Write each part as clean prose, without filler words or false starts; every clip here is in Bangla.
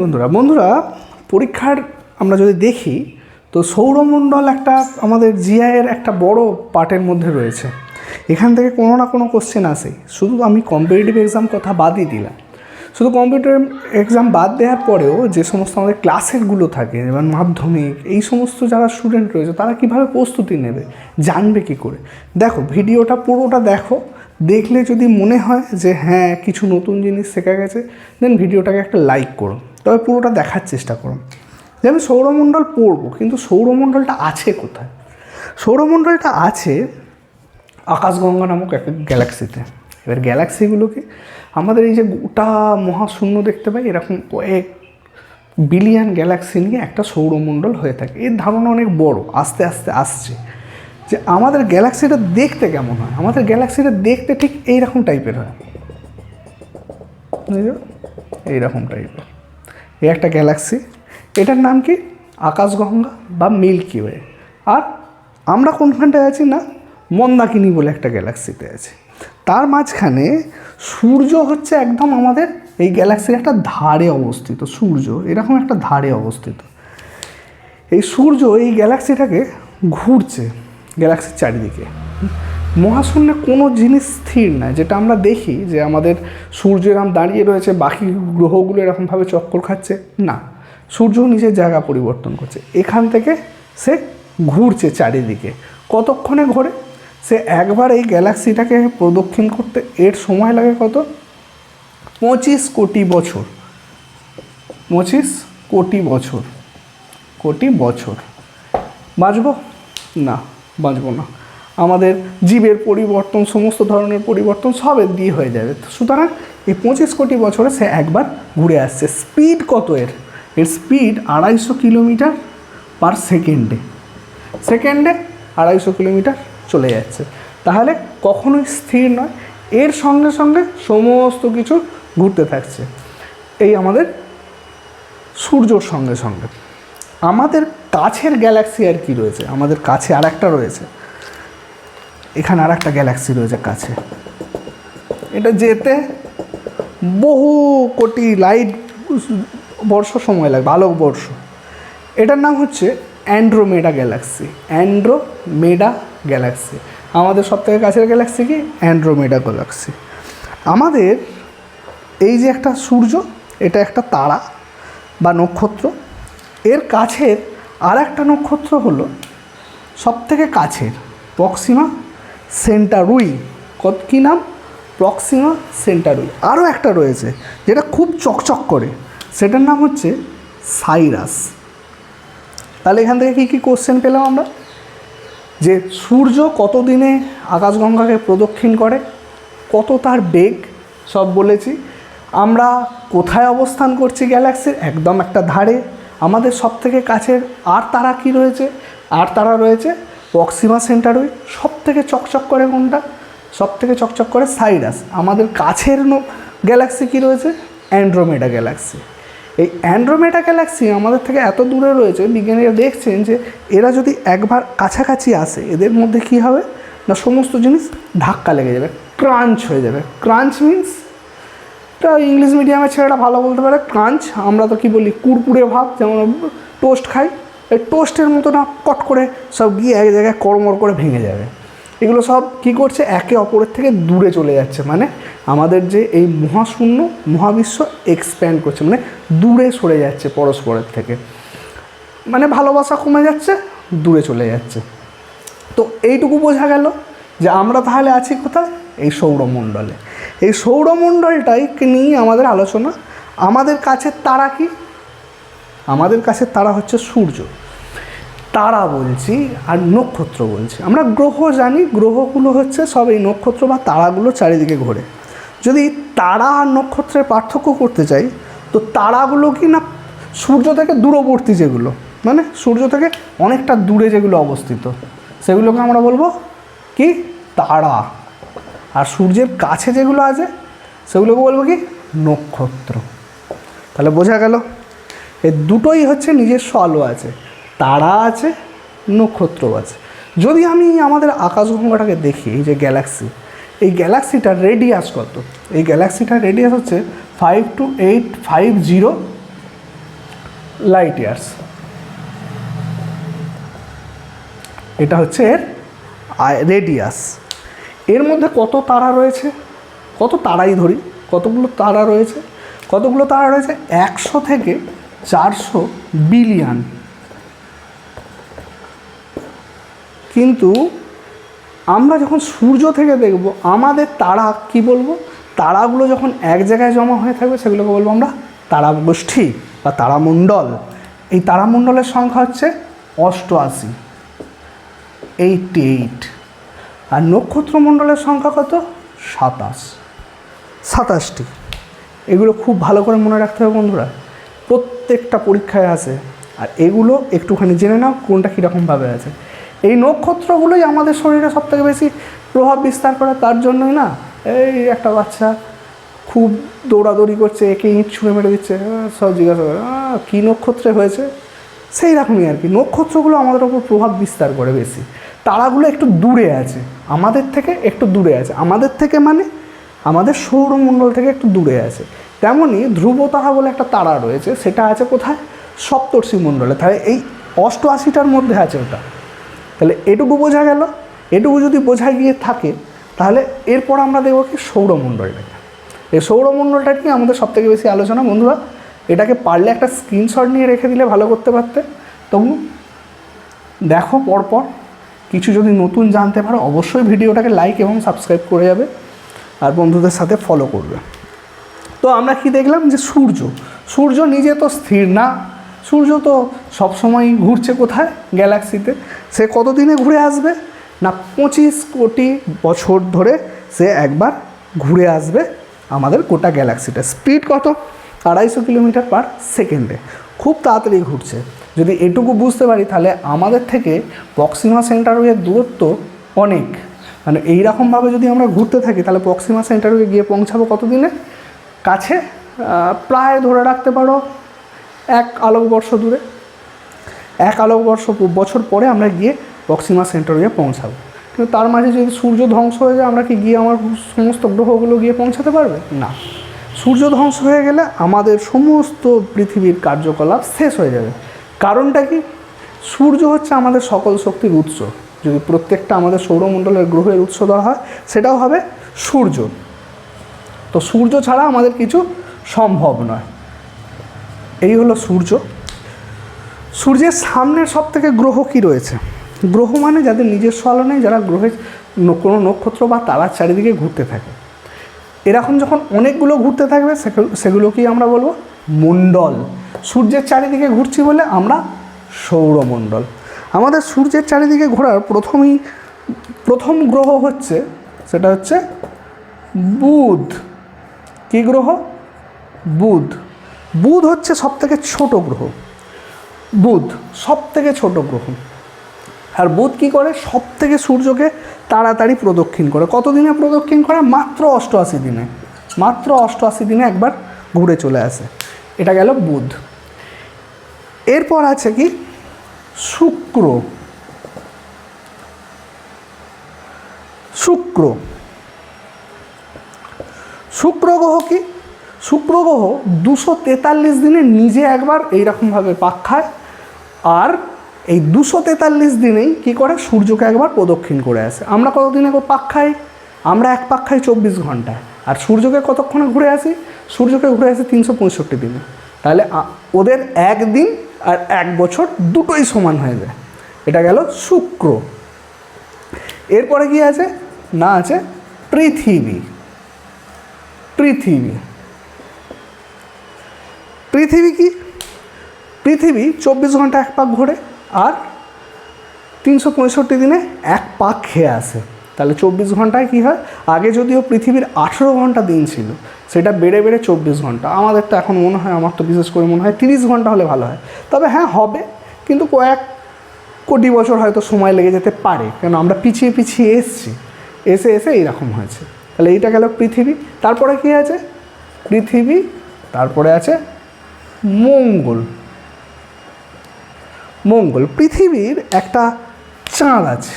বন্ধুরা বন্ধুরা পরীক্ষার আমরা যদি দেখি তো সৌরমণ্ডল একটা আমাদের জিআইয়ের একটা বড় পার্টের মধ্যে রয়েছে। এখান থেকে কোনো না কোনো কোশ্চেন আসেই। শুধু আমি কম্পিটিটিভ এক্সাম কথা বাদই দিলাম, শুধু কম্পিটিটিভ এক্সাম বাদ দেওয়ার পরেও যে সমস্ত আমাদের ক্লাসেরগুলো থাকে, যেমন মাধ্যমিক, এই সমস্ত যারা স্টুডেন্ট রয়েছে তারা কীভাবে প্রস্তুতি নেবে, জানবে কী করে। দেখো ভিডিওটা পুরোটা দেখো, দেখলে যদি মনে হয় যে হ্যাঁ কিছু নতুন জিনিস শেখা গেছে, দেন ভিডিওটাকে একটা লাইক করো, তবে পুরোটা দেখার চেষ্টা করো। যে আমি সৌরমণ্ডল পড়বো, কিন্তু সৌরমণ্ডলটা আছে কোথায়? সৌরমণ্ডলটা আছে আকাশগঙ্গা নামক একটা গ্যালাক্সিতে। এবার গ্যালাক্সিগুলোকে আমাদের এই যে গোটা মহাশূন্য দেখতে পাই, এরকম কয়েক বিলিয়ন গ্যালাক্সি নিয়ে একটা সৌরমণ্ডল হয়ে থাকে। এর ধারণা অনেক বড়, আস্তে আস্তে আসছে যে আমাদের গ্যালাক্সিটা দেখতে কেমন হয়। আমাদের গ্যালাক্সিটা দেখতে ঠিক এইরকম টাইপের হয়, এইরকম টাইপের। এই একটা গ্যালাক্সি, এটার নাম কি? আকাশগঙ্গা বা মিল্কি ওয়ে। আর আমরা কোনখানটায় আছি না, মন্দাকিনী বলে একটা গ্যালাক্সিতে আছি। তার মাঝখানে সূর্য হচ্ছে একদম আমাদের এই গ্যালাক্সির একটা ধারে অবস্থিত। সূর্য এরকম একটা ধারে অবস্থিত। এই সূর্য এই গ্যালাক্সিটাকে ঘুরছে, গ্যালাক্সির চারিদিকে। মহাশূন্যে কোনো জিনিস স্থির না, যেটা আমরা দেখি যে আমাদের সূর্য এরকম দাঁড়িয়ে রয়েছে, বাকি গ্রহগুলো এরকমভাবে চক্কর খাচ্ছে, না, সূর্য নিজের জায়গা পরিবর্তন করছে। এখান থেকে সে ঘুরছে চারিদিকে। কতক্ষণে ঘোরে? সে একবার এই গ্যালাক্সিটাকে প্রদক্ষিণ করতে এর সময় লাগে কত? 25 কোটি বছর। 25 কোটি বছর। কোটি বছর। বাঁচব না, বাঁচব না। আমাদের জীবের পরিবর্তন, সমস্ত ধরনের পরিবর্তন সবের দিয়ে হয়ে যাবে। সুতরাং এই 25 কোটি বছরে সে একবার ঘুরে আসছে। স্পিড কত এর? এর স্পিড 250 কিলোমিটার পার সেকেন্ডে। সেকেন্ডে 250 কিলোমিটার চলে যাচ্ছে। তাহলে কখনোই স্থির নয়, এর সঙ্গে সঙ্গে সমস্ত কিছু ঘুরতে থাকছে এই আমাদের সূর্যর সঙ্গে সঙ্গে। আমাদের কাছের গ্যালাক্সি আর কি রয়েছে? আমাদের কাছে আর একটা রয়েছে, এখানে আর একটা গ্যালাক্সি রয়েছে কাছে। এটা যেতে বহু কোটি লাইট বর্ষ সময় লাগবে, আলোকবর্ষ। এটার নাম হচ্ছে অ্যান্ড্রোমেডা গ্যালাক্সি। অ্যান্ড্রোমেডা গ্যালাক্সি আমাদের সবথেকে কাছের গ্যালাক্সি কি? Andromeda Galaxy. আমাদের এই যে একটা সূর্য, এটা একটা তারা বা নক্ষত্র। এর কাছের আর একটা নক্ষত্র হলো সবথেকে কাছের প্রক্সিমা সেন্টারুই। কী নাম? প্রক্সিমা সেন্টারুই। আরও একটা রয়েছে যেটা খুব চকচক করে, সেটার নাম হচ্ছে সাইরাস। তাহলে এখান থেকে কী কী কোশ্চেন পেলাম আমরা? যে সূর্য কত দিনে আকাশগঙ্গাকে প্রদক্ষিণ করে, কত তার বেগ, সব বলেছি। আমরা কোথায় অবস্থান করছি গ্যালাক্সির? একদম একটা ধারে। আমাদের সবথেকে কাছের আর তারা কি রয়েছে? আর তারা রয়েছে প্রক্সিমা সেন্টারুই। সবথেকে চকচক করে কোনটা? সবথেকে চকচক করে সাইরাস। আমাদের কাছের গ্যালাক্সি কি রয়েছে? Andromeda Galaxy. এই অ্যান্ড্রোমেডা গ্যালাক্সি আমাদের থেকে এত দূরে রয়েছে, বিজ্ঞানীরা দেখছেন যে এরা যদি একবার কাছাকাছি আসে, এদের মধ্যে কি হবে না, সমস্ত জিনিস ধাক্কা লেগে যাবে, ক্রাঞ্চ হয়ে যাবে। ক্রাঞ্চ মিন্স, এটা ইংলিশ মিডিয়ামের ছেলেটা ভালো বলতে পারে। ক্রাঞ্চ আমরা তো কী বলি, কুরকুরে ভাব, যেমন টোস্ট খাই, এই টোস্টের মতো না কট করে সব গিয়ে এক জায়গায় কড়মড় করে ভেঙে যাবে। এগুলো সব কী করছে? একে অপরের থেকে দূরে চলে যাচ্ছে। মানে আমাদের যে এই মহাশূন্য, মহাবিশ্ব এক্সপ্যান্ড করছে, মানে দূরে সরে যাচ্ছে পরস্পরের থেকে। মানে ভালোবাসা কমে যাচ্ছে, দূরে চলে যাচ্ছে। তো এইটুকু বোঝা গেল যে আমরা তাহলে আছি কোথায়? এই সৌরমণ্ডলে। এই সৌরমণ্ডলটাই নিয়ে আমাদের আলোচনা। আমাদের কাছের তারা কি? আমাদের কাছের তারা হচ্ছে সূর্য। তারা বলছি আর নক্ষত্র বলছি। আমরা গ্রহ জানি, গ্রহগুলো হচ্ছে সব এই নক্ষত্র বা তারাগুলো চারিদিকে ঘোরে। যদি তারা আর নক্ষত্রের পার্থক্য করতে চাই, তো তারাগুলো কি না সূর্য থেকে দূরবর্তী, যেগুলো মানে সূর্য থেকে অনেকটা দূরে যেগুলো অবস্থিত, সেগুলোকে আমরা বলবো কি? তারা। আর সূর্যের কাছে যেগুলো আছে সেগুলোকে বলবো কি? নক্ষত্র। তাহলে বোঝা গেল এই দুটোই হচ্ছে নিজস্ব আলো আছে, তারা আছে, নক্ষত্র আছে। যদি আমি আমাদের আকাশগঙ্গাটাকে দেখি, এই যে গ্যালাক্সি, এই গ্যালাক্সিটার রেডিয়াস কত? এই গ্যালাক্সিটার রেডিয়াস হচ্ছে 52850 লাইট ইয়ার্স। এটা হচ্ছে এর রেডিয়াস। এর মধ্যে কত তারা রয়েছে, কত তারাই ধরি, কতগুলো তারা রয়েছে, 100 থেকে 400 বিলিয়ন। কিন্তু আমরা যখন সূর্য থেকে দেখব আমাদের তারা কি বলবো, তারাগুলো যখন এক জায়গায় জমা হয়ে থাকবে সেগুলোকে বলবো আমরা তারাগোষ্ঠী বা তারামণ্ডল। এই তারামণ্ডলের সংখ্যা হচ্ছে 88, 88। আর নক্ষত্রমণ্ডলের সংখ্যা কত, 27টি। এগুলো খুব ভালো করে মনে রাখতে হবে বন্ধুরা, প্রত্যেকটা পরীক্ষায় আসে। আর এগুলো একটুখানি জেনে নাও কোনটা কীরকমভাবে আছে। এই নক্ষত্রগুলোই আমাদের শরীরে সবথেকে বেশি প্রভাব বিস্তার করে। তার জন্যই না এই একটা বাচ্চা খুব দৌড়াদৌড়ি করছে, একে ইঁট ছুঁড়ে মেরে দিচ্ছে, সব জিজ্ঞাসা করে কী নক্ষত্রে হয়েছে। সেই রকমই আর কি, নক্ষত্রগুলো আমাদের ওপর প্রভাব বিস্তার করে বেশি। তারাগুলো একটু দূরে আছে, আমাদের থেকে একটু দূরে আছে, আমাদের থেকে মানে আমাদের সৌরমণ্ডল থেকে একটু দূরে আছে। তেমনই ধ্রুব তারা বলে একটা তারা রয়েছে, সেটা আছে কোথায়, সপ্তর্ষি মণ্ডলে। তাহলে এই 88টার মধ্যে আছে ওটা। তাহলে এটুকু বোঝা গেল। এটুকু যদি বোঝা গিয়ে থাকে তাহলে এরপর আমরা দেখব কি সৌরমণ্ডলটাকে। এই সৌরমণ্ডলটা কি আমাদের সবথেকে বেশি আলোচনা বন্ধুরা। এটাকে পারলে একটা স্ক্রিনশট নিয়ে রেখে দিলে ভালো করতে পারতে। তবু দেখো পরপর, কিছু যদি নতুন জানতে পারো অবশ্যই ভিডিওটাকে লাইক এবং সাবস্ক্রাইব করে যাবে আর বন্ধুদের সাথে ফলো করবে। তো আমরা কি দেখলাম যে সূর্য নিজে তো স্থির না, সূর্য তো সবসময় ঘুরছে কোথায়, গ্যালাক্সিতে। সে কতদিনে ঘুরে আসবে না, 25 কোটি বছর ধরে সে একবার ঘুরে আসবে আমাদের গোটা গ্যালাক্সিটা। স্পিড কত, 250 কিলোমিটার পার সেকেন্ডে, খুব তাড়াতাড়ি ঘুরছে। যদি এটুকু বুঝতে পারি তাহলে আমাদের থেকে প্রক্সিমা সেন্টারওয়ের দূরত্ব অনেক। মানে এইরকমভাবে যদি আমরা ঘুরতে থাকি তাহলে প্রক্সিমা সেন্টারওয়ে গিয়ে পৌঁছাবো কত দিনে, কাছে প্রায় ধরে রাখতে পারো 1 আলোকবর্ষ দূরে। 1 আলোকবর্ষ বছর পরে আমরা গিয়ে প্রক্সিমা সেন্টারওয়ে পৌঁছাবো। কিন্তু তার মাঝে যদি সূর্য ধ্বংস হয়ে যায় আমরা কি গিয়ে আমার সমস্ত গ্রহগুলো গিয়ে পৌঁছাতে পারবে না। সূর্য ধ্বংস হয়ে গেলে আমাদের সমস্ত পৃথিবীর কার্যকলাপ শেষ হয়ে যাবে। কারণটা কি, সূর্য হচ্ছে আমাদের সকল শক্তির উৎস। যদি প্রত্যেকটা আমাদের সৌরমণ্ডলের গ্রহের উৎস দেওয়া হয় সেটাও হবে সূর্য। তো সূর্য ছাড়া আমাদের কিছু সম্ভব নয়। এই হলো সূর্য। সূর্যের সামনের সব থেকে গ্রহ কি রয়েছে, গ্রহ মানে যাদের নিজস্ব আলো নেই, যারা গ্রহের কোনো নক্ষত্র বা তারার চারিদিকে ঘুরতে থাকে। এরকম যখন অনেকগুলো ঘুরতে থাকবে সেগুলোকেই আমরা বলবো মণ্ডল। সূর্যের চারিদিকে ঘুরছি বলে আমরা সৌরমণ্ডল। আমাদের সূর্যের চারিদিকে ঘোরার প্রথম গ্রহ হচ্ছে, সেটা হচ্ছে বুধ। কী গ্রহ, বুধ। বুধ হচ্ছে সবথেকে ছোট গ্রহ। বুধ সবথেকে ছোট গ্রহ। আর বুধ কী করে, সবথেকে সূর্যকে তাড়াতাড়ি প্রদক্ষিণ করে। কত দিনে প্রদক্ষিণ করে, মাত্র 88 দিনে। মাত্র 88 দিনে একবার ঘুরে চলে আসে। এটা গেল বুধ। এরপর আছে কি শুক্র। শুক্র গ্রহ কি, শুক্র গ্রহ 243 দিনে নিজে একবার এইরকমভাবে পাক খায়। আর এই 243 দিনেই কী করে, সূর্যকে একবার প্রদক্ষিণ করে আসে। আমরা কতদিনে পাক খাই, আমরা এক পাক খাই 24 ঘন্টায়। আর সূর্যকে কতক্ষণে ঘুরে আসি, সূর্যকে ঘুরে আসি 365 দিনে। তাহলে ওদের একদিন আর 1 বছর দুটোই সমান হয়ে যায়। এটা গেল শুক্র। এরপরে কি আছে না, আছে পৃথিবী। পৃথিবী কি, পৃথিবী 24 ঘন্টা এক পাক ঘোরে আর 365 দিনে এক পাক খেয়ে আসে। তাহলে 24 ঘন্টায় কী হয়, আগে যদিও পৃথিবীর 18 ঘন্টা দিন ছিল, সেটা বেড়ে 24 ঘন্টা। আমাদের তো এখন মনে হয়, আমার তো বিশেষ করে মনে হয় 30 ঘন্টা হলে ভালো হয়। তবে হ্যাঁ হবে, কিন্তু কয়েক কোটি বছর হয়তো সময় লেগে যেতে পারে, কেন আমরা পিছিয়ে এসে এইরকম হয়েছে। তাহলে এইটা গেল পৃথিবী। তারপরে কি আছে, পৃথিবী, তারপরে আছে মঙ্গল। পৃথিবীর একটা চাঁদ আছে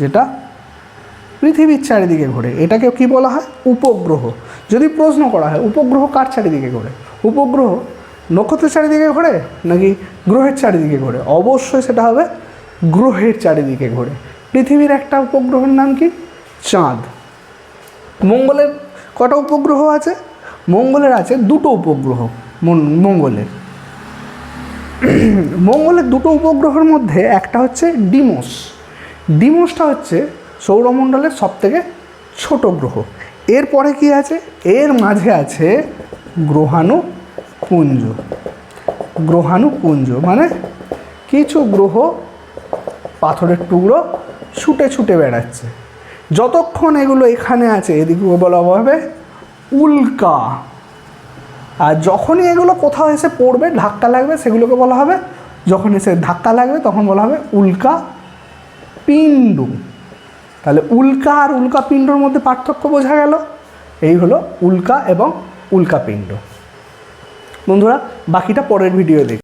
যেটা পৃথিবীর চারিদিকে ঘোরে। এটাকে কি বলা হয়, উপগ্রহ। যদি প্রশ্ন করা হয় উপগ্রহ কার চারিদিকে ঘোরে, উপগ্রহ নক্ষত্রের চারিদিকে ঘোরে নাকি গ্রহের চারিদিকে ঘোরে? অবশ্যই সেটা হবে গ্রহের চারিদিকে ঘোরে। পৃথিবীর একটা উপগ্রহের নাম কি? চাঁদ। মঙ্গলের কটা উপগ্রহ আছে? মঙ্গলের আছে 2টো উপগ্রহ। মঙ্গলের দুটো উপগ্রহের মধ্যে একটা হচ্ছে ডিমোস। ডিমোসটা হচ্ছে সৌরমণ্ডলের সবথেকে ছোট গ্রহ। এরপরে কি আছে? এর মাঝে আছে গ্রহাণুপুঞ্জ। গ্রহাণুপুঞ্জ মানে কিছু গ্রহ পাথরের টুকরো ছুটে ছুটে বেড়াচ্ছে। যতক্ষণ এগুলো এখানে আছে এদিকে বলা হবে উল্কা। আর যখনই এগুলো কোথাও এসে পড়বে, ধাক্কা লাগবে, সেগুলোকে বলা হবে, যখন এসে ধাক্কা লাগবে তখন বলা হবে উল্কা পিণ্ড। তাহলে উল্কা আর উল্কাপিণ্ডর মধ্যে পার্থক্য বোঝা গেল। এই হলো উল্কা এবং উল্কাপিণ্ড। বন্ধুরা বাকিটা পরের ভিডিও দেখি।